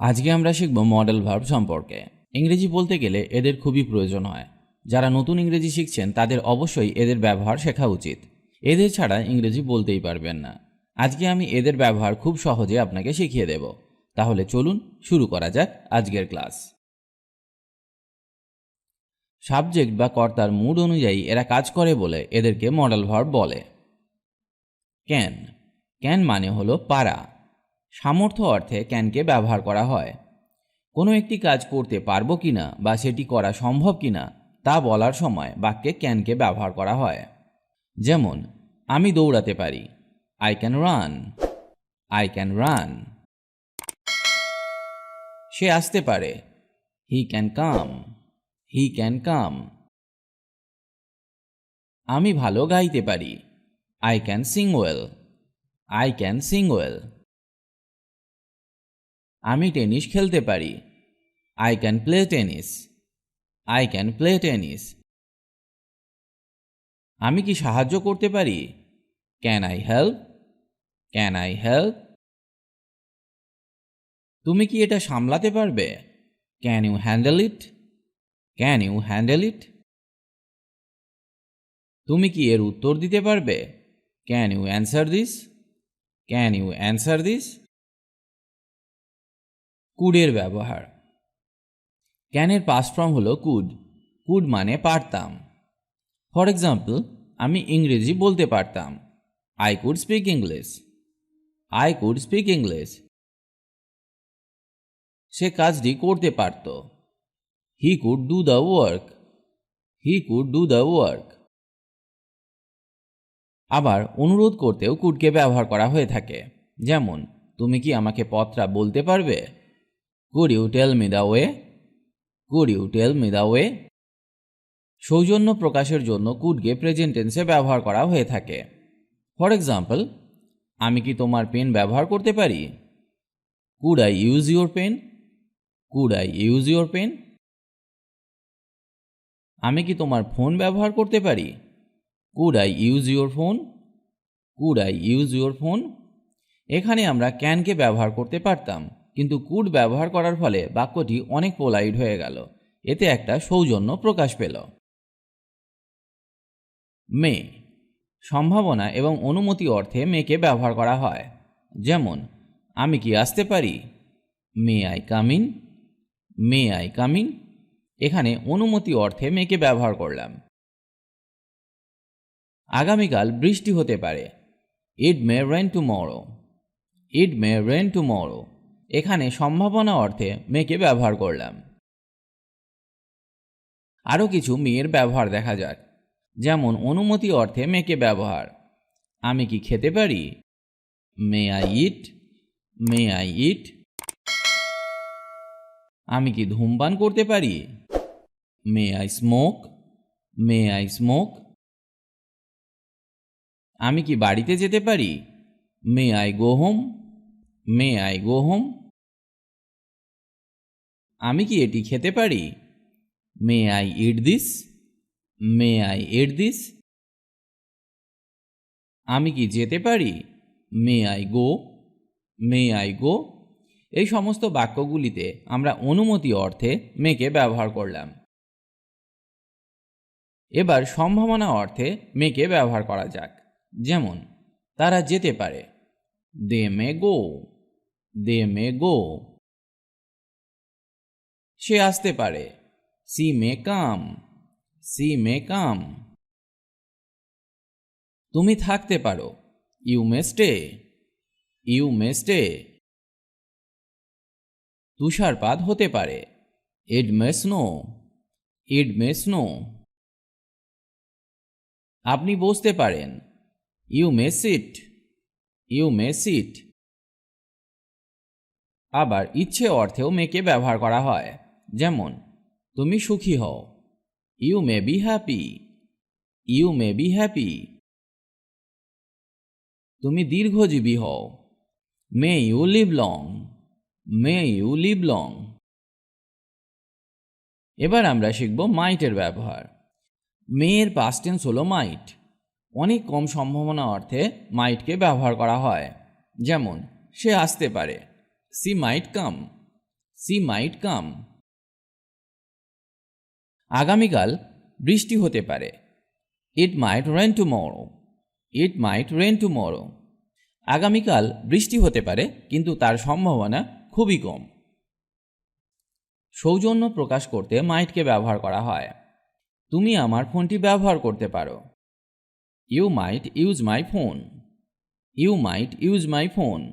আজকে আমরা শিখব মডেল ভার্ব সম্পর্কে। ইংরেজি বলতে গেলে এদের খুবই প্রয়োজন হয়। যারা নতুন ইংরেজি শিখছেন তাদের অবশ্যই এদের ব্যবহার শেখা উচিত। এদের ছাড়া ইংরেজি বলতেই পারবেন না। আজকে আমি এদের ব্যবহার খুব সহজে আপনাকে শিখিয়ে দেব। তাহলে চলুন শুরু করা যাক আজকের ক্লাস। সাবজেক্ট বা কর্তার মুড অনুযায়ী এরা কাজ করে বলে এদেরকে মডেল ভার্ব বলে। ক্যান, ক্যান মানে হলো পারা। সামর্থ্য অর্থে ক্যানকে ব্যবহার করা হয়। কোনো একটি কাজ করতে পারবো কিনা বা সেটি করা সম্ভব কিনা তা বলার সময় বাক্যে ক্যানকে ব্যবহার করা হয়। যেমন আমি দৌড়াতে পারি, I can run, I can run. সে আসতে পারে, he can come, he can come. আমি ভালো গাইতে পারি, I can sing well, I can sing well. আমি টেনিস খেলতে পারি, I can play tennis, I can play tennis. আমি কি সাহায্য করতে পারি? Can I help? Can I help? তুমি কি এটা সামলাতে পারবে? Can you handle it? Can you handle it? তুমি কি এর উত্তর দিতে পারবে? Can you answer this? Can you answer this? কুডের ব্যবহার। ক্যানের পাস্ট ফর্ম হলো কুড। কুড মানে পারতাম। ফর এক্সাম্পল, আমি ইংরেজি বলতে পারতাম, I could speak English, I could speak English. সে কাজটি করতে পারত, he could do the work, he could do the work. আবার অনুরোধ করতেও কুডকে ব্যবহার করা হয়ে থাকে। যেমন তুমি কি আমাকে পথটা বলতে পারবে? Could you tell me the way, could you tell me the way. সৌজন্য প্রকাশের জন্য কুডকে প্রেজেন্ট টেন্সে ব্যবহার করা হয়ে থাকে। ফর এক্সাম্পল, আমি কি তোমার পেন ব্যবহার করতে পারি? Could I use your pen, could I use your pen. আমি কি তোমার ফোন ব্যবহার করতে পারি? Could I use your phone, could I use your phone. এখানে আমরা ক্যানকে ব্যবহার করতে পারতাম, কিন্তু কুড ব্যবহার করার ফলে বাক্যটি অনেক পোলাইট হয়ে গেল। এতে একটা সৌজন্য প্রকাশ পেল। মে, সম্ভাবনা এবং অনুমতি অর্থে মেকে ব্যবহার করা হয়। যেমন আমি কি আসতে পারি? May I come in, may I come in. এখানে অনুমতি অর্থে মেকে ব্যবহার করলাম। আগামীকাল বৃষ্টি হতে পারে, ইট মে রেন টুমরো, ইট মে রেন টুমরো। এখানে সম্ভাবনা অর্থে মেকে ব্যবহার করলাম। আরও কিছু মেয়ের ব্যবহার দেখা যাক। যেমন অনুমতি অর্থে মেকে ব্যবহার, আমি কি খেতে পারি? May I eat, may I eat. আমি কি ধূমপান করতে পারি? May I smoke, may I smoke. আমি কি বাড়িতে যেতে পারি? May I go home, may I go home. আমি কি এটি খেতে পারি? May I eat this, may I eat this. আমি কি যেতে পারি? May I go, may I go. এই সমস্ত বাক্যগুলিতে আমরা অনুমতি অর্থে মেকে ব্যবহার করলাম। এবার সম্ভাবনা অর্থে মেকে ব্যবহার করা যাক। যেমন তারা যেতে পারে, দে মে গো, দে মে গো। সে আসতে পারে, সি মে কাম, সি মে কাম। তুমি থাকতে পারো, you may stay, you may stay. তুষারপাত হতে পারে, ইট মে স্নো, ইট মে স্নো। আপনি বসতে পারেন, you may sit, you may sit. আবার ইচ্ছে অর্থেও মেকে ব্যবহার করা হয়। যেমন তুমি সুখী হও, you may be happy, you may be happy. তুমি দীর্ঘজীবী হও, may you live long, may you live long. এবার আমরা শিখব মাইটের ব্যবহার। মেয়ের পাস্ট টেন্স হলো মাইট। অনেক কম সম্ভাবনা অর্থে মাইটকে ব্যবহার করা হয়। যেমন সে আসতে পারে, she might come, She might come. আগামীকাল বৃষ্টি হতে পারে। It might rain tomorrow. It might rain tomorrow. আগামীকাল বৃষ্টি হতে পারে কিন্তু তার সম্ভাবনা খুবই কম। সৌজন্য প্রকাশ করতে মাইটকে ব্যবহার করা হয়। তুমি আমার ফোনটি ব্যবহার করতে পারো। You might use my phone. You might use my phone.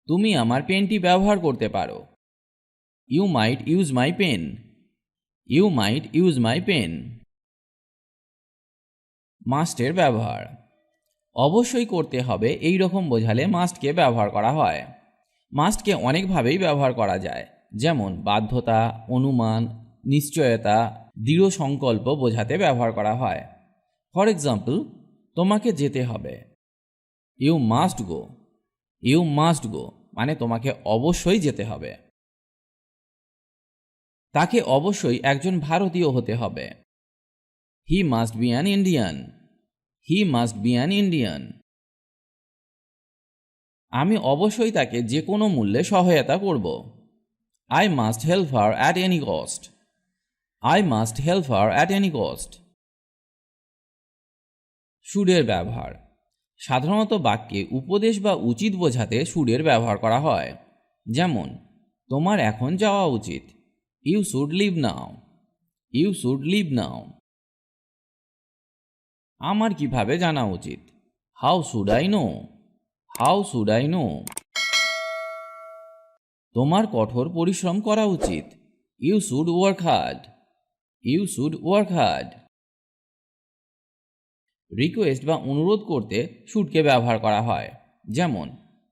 তুমি আমার পেনটি ব্যবহার করতে পারো। You might use my pen. You might use my pen. মাস্টের ব্যবহার। অবশ্যই করতে হবে এই রকম বোঝালে মাস্টকে ব্যবহার করা হয়। মাস্টকে অনেকভাবেই ব্যবহার করা যায়, যেমন বাধ্যতা, অনুমান, নিশ্চয়তা, দৃঢ় সংকল্প বোঝাতে ব্যবহার করা হয়। ফর এক্সাম্পল, তোমাকে যেতে হবে। You must go. You must go মানে তোমাকে অবশ্যই যেতে হবে। তাকে অবশ্যই একজন ভারতীয় হতে হবে। He must be an Indian. He must be an Indian. আমি অবশ্যই তাকে যে কোনো মূল্যে সহায়তা করব। I must help her at any cost. I must help her at any cost. শুডের ব্যবহার। সাধারণত বাক্যে উপদেশ বা উচিত বোঝাতে শুডের ব্যবহার করা হয়, যেমন তোমার এখন যাওয়া উচিত। You should leave now. You should leave now. আমার কিভাবে জানা উচিত? How should I know. How should I know. তোমার কঠোর পরিশ্রম করা উচিত। You should work hard. You should work hard. Request বা অনুরোধ করতে শুডকে ব্যবহার করা হয়, যেমন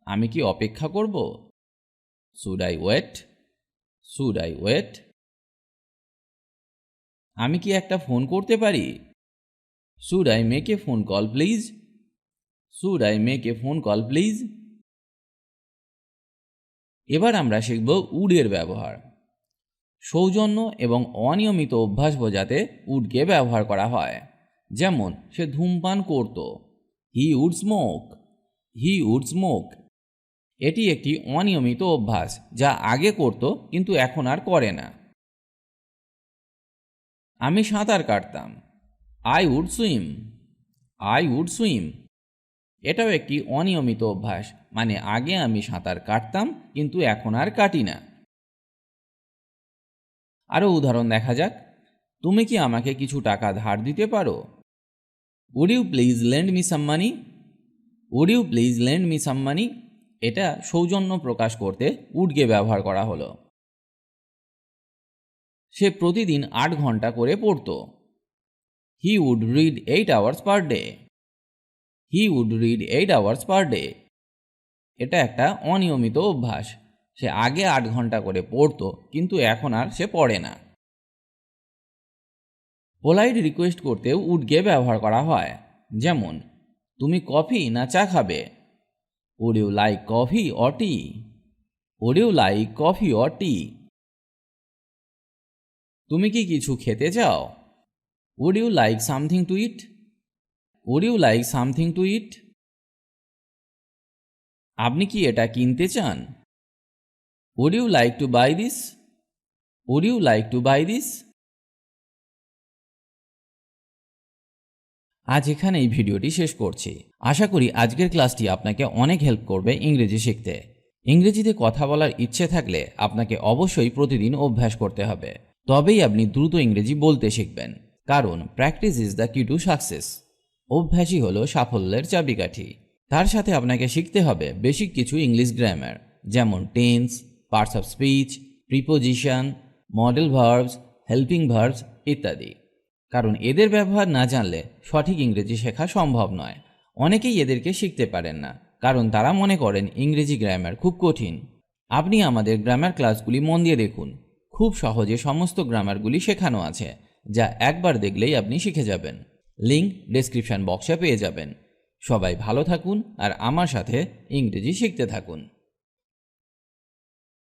আমি কি অপেক্ষা করব? Should I wait. Should I wait. আমি কি একটা ফোন করতে পারি? Should I make a phone call please. Should I make a phone call please. এবার আমরা শিখব উডের ব্যবহার। সৌজন্য এবং অনিয়মিত অভ্যাস বোঝাতে উডকে ব্যবহার করা হয়, যেমন সে ধূমপান করত। He would smoke. He would smoke. এটি একটি অনিয়মিত অভ্যাস যা আগে করত কিন্তু এখন আর করে না। আমি সাঁতার কাটতাম। I would swim. I would swim. এটাও একটি অনিয়মিত অভ্যাস, মানে আগে আমি সাঁতার কাটতাম কিন্তু এখন আর কাটি না। আরও উদাহরণ দেখা যাক। তুমি কি আমাকে কিছু টাকা ধার দিতে পারো? Would you please lend me some money. Would you please lend me some money. এটা সৌজন্য প্রকাশ করতে উডকে ব্যবহার করা হলো। সে প্রতিদিন 8 ঘন্টা করে পড়ত। He would read 8 hours per day. He would read 8 hours per day. এটা একটা অনিয়মিত অভ্যাস। সে আগে 8 ঘন্টা করে পড়ত কিন্তু এখন আর সে পড়ে না। পোলাইট রিকোয়েস্ট করতেও উডকে ব্যবহার করা হয়, যেমন তুমি কফি না চা খাবে? Would you like coffee or tea? Would you like coffee or tea? তুমি কি কিছু খেতে চাও? Would you like something to eat? Would you like something to eat? আপনি কি এটা কিনতে চান? Would you like to buy this? Would you like to buy this? আজ এখানেই ভিডিওটি শেষ করছি। আশা করি আজকের ক্লাসটি আপনাকে অনেক হেল্প করবে ইংরেজি শিখতে। ইংরেজিতে কথা বলার ইচ্ছে থাকলে আপনাকে অবশ্যই প্রতিদিন অভ্যাস করতে হবে, তবেই আপনি দ্রুত ইংরেজি বলতে শিখবেন। কারণ প্র্যাকটিস ইজ দ্য কি টু সাকসেস। অভ্যাসই হলো সাফল্যের চাবিকাঠি। তার সাথে আপনাকে শিখতে হবে বেসিক কিছু ইংলিশ গ্রামার, যেমন tense, parts of speech, preposition, model verbs, helping verbs ইত্যাদি। কারণ এদের ব্যবহার না জানলে সঠিক ইংরেজি শেখা সম্ভব নয়। অনেকেই এদেরকে শিখতে পারেন না, কারণ তারা মনে করেন ইংরেজি গ্রামার খুব কঠিন। আপনি আমাদের গ্রামার ক্লাসগুলি মন দিয়ে দেখুন। খুব সহজে সমস্ত গ্রামারগুলি শেখানো আছে, যা একবার দেখলেই আপনি শিখে যাবেন। লিঙ্ক ডেসক্রিপশন বক্সে পেয়ে যাবেন। সবাই ভালো থাকুন আর আমার সাথে ইংরেজি শিখতে থাকুন।